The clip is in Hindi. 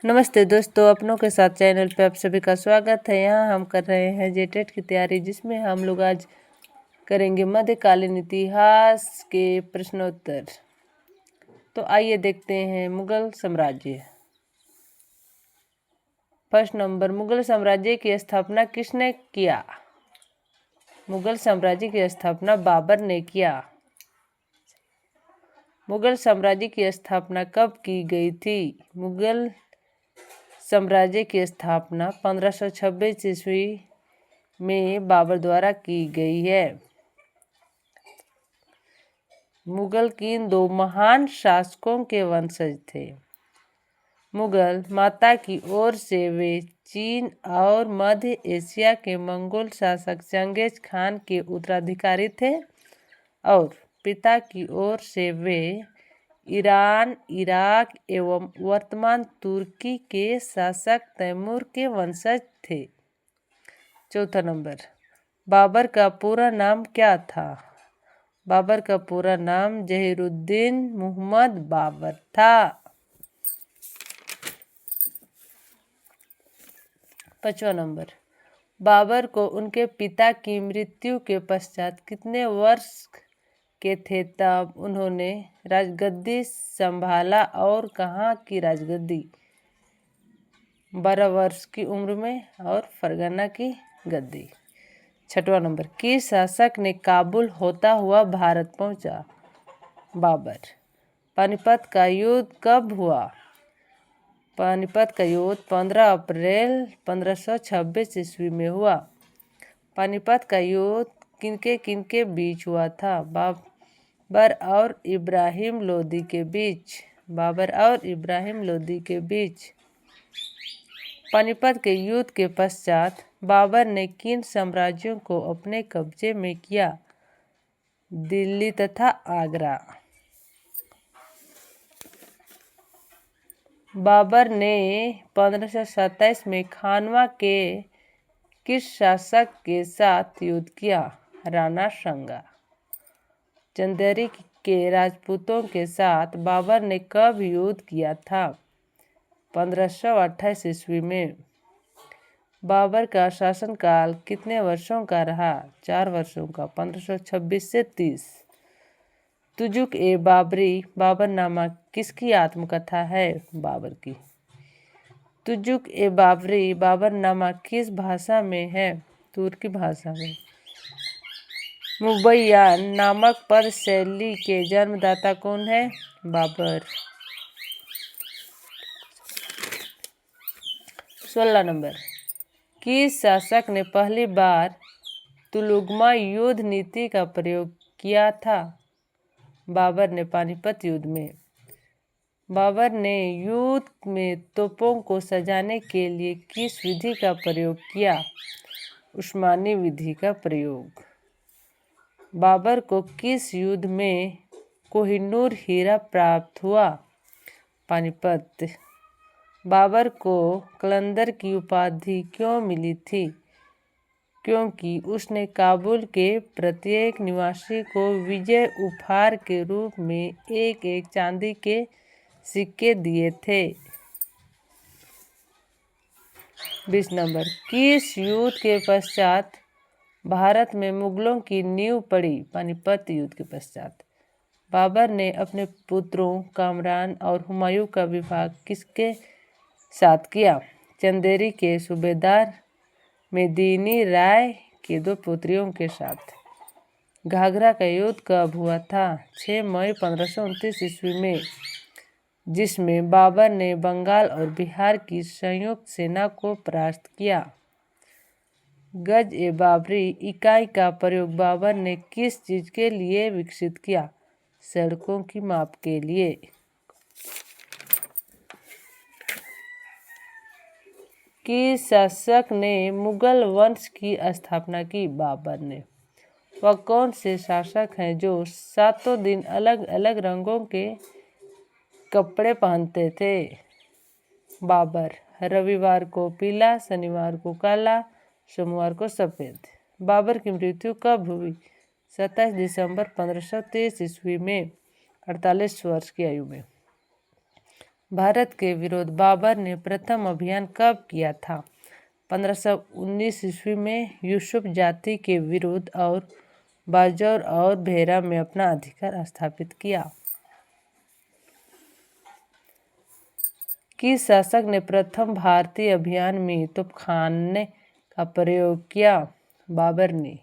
नमस्ते दोस्तों, अपनों के साथ चैनल पे आप सभी का स्वागत है। यहाँ हम कर रहे हैं जेटेट की तैयारी, जिसमें हम लोग आज करेंगे मध्यकालीन इतिहास के प्रश्नोत्तर। तो आइए देखते हैं मुगल साम्राज्य। फर्स्ट नंबर, मुगल साम्राज्य की स्थापना किसने किया? मुगल साम्राज्य की स्थापना बाबर ने किया। मुगल साम्राज्य की स्थापना कब की गई थी? मुगल साम्राज्य की स्थापना 1526 ईस्वी में बाबर द्वारा की गई है। मुगल किन दो महान शासकों के वंशज थे? मुगल माता की ओर से वे चीन और मध्य एशिया के मंगोल शासक चंगेज खान के उत्तराधिकारी थे, और पिता की ओर से वे ईरान, इराक एवं वर्तमान तुर्की के शासक तैमूर के वंशज थे। चौथा नंबर, बाबर का पूरा नाम क्या था? बाबर का पूरा नाम जहीरुद्दीन मुहम्मद बाबर था। पांचवा नंबर, बाबर को उनके पिता की मृत्यु के पश्चात कितने वर्ष के थे तब उन्होंने राजगद्दी संभाला, और कहाँ की राजगद्दी? 12 वर्ष की उम्र में, और फरगना की गद्दी। छठवां नंबर, किस शासक ने काबुल होता हुआ भारत पहुंचा? बाबर। पानीपत का युद्ध कब हुआ? पानीपत का युद्ध 15 अप्रैल 1526 ईस्वी में हुआ। पानीपत का युद्ध किनके बीच हुआ था? बाबर और इब्राहिम लोदी के बीच। बाबर और इब्राहिम लोदी के बीच। पानीपत के युद्ध के पश्चात बाबर ने किन साम्राज्यों को अपने कब्जे में किया? दिल्ली तथा आगरा। बाबर ने 1527 में खानवा के किस शासक के साथ युद्ध किया? राणा सांगा। चंदेरी के राजपूतों के साथ बाबर ने कब युद्ध किया था? 1528 ईस्वी में। बाबर का शासनकाल कितने वर्षों का रहा? 4 वर्षों का, 1526 से 30। तुजुक ए बाबरी बाबरनामा किसकी आत्मकथा है? बाबर की। तुजुक ए बाबरी बाबरनामा किस भाषा में है? तुर्की भाषा में। मुबैयान नामक पद शैली के जन्मदाता कौन है? बाबर। 16 नंबर, किस शासक ने पहली बार तुलुगमा युद्ध नीति का प्रयोग किया था? बाबर ने पानीपत युद्ध में। बाबर ने युद्ध में तोपों को सजाने के लिए किस विधि का प्रयोग किया? उस्मानी विधि का प्रयोग। बाबर को किस युद्ध में कोहिनूर हीरा प्राप्त हुआ? पानीपत। बाबर को कलंदर की उपाधि क्यों मिली थी? क्योंकि उसने काबुल के प्रत्येक निवासी को विजय उपहार के रूप में एक एक चांदी के सिक्के दिए थे। 20 नंबर, किस युद्ध के पश्चात भारत में मुगलों की नींव पड़ी? पानीपत युद्ध के पश्चात। बाबर ने अपने पुत्रों कामरान और हुमायूं का विवाह किसके साथ किया? चंदेरी के सूबेदार मेदिनी राय की 2 पुत्रियों के साथ। घाघरा का युद्ध कब हुआ था? 6 मई 1529 ईस्वी में, जिसमें बाबर ने बंगाल और बिहार की संयुक्त सेना को परास्त किया। गज ए बाबरी इकाई का प्रयोग बाबर ने किस चीज के लिए विकसित किया? सड़कों की माप के लिए। किस शासक ने मुगल वंश की स्थापना की? बाबर ने। वह कौन से शासक हैं जो 7 दिन अलग अलग रंगों के कपड़े पहनते थे? बाबर। रविवार को पीला, शनिवार को काला, सोमवार को सफ़ेद। बाबर की मृत्यु कब हुई? 27 दिसंबर 1523 ईस्वी में, 48 वर्ष की आयु में। भारत के विरुद्ध बाबर ने प्रथम अभियान कब किया था? 1519 ईस्वी में यूसुफ जाति के विरुद्ध और बाजौर और भेरा में अपना अधिकार स्थापित किया। किस शासक ने प्रथम भारतीय अभियान में तोपखाने का प्रयोग किया? बाबर ने।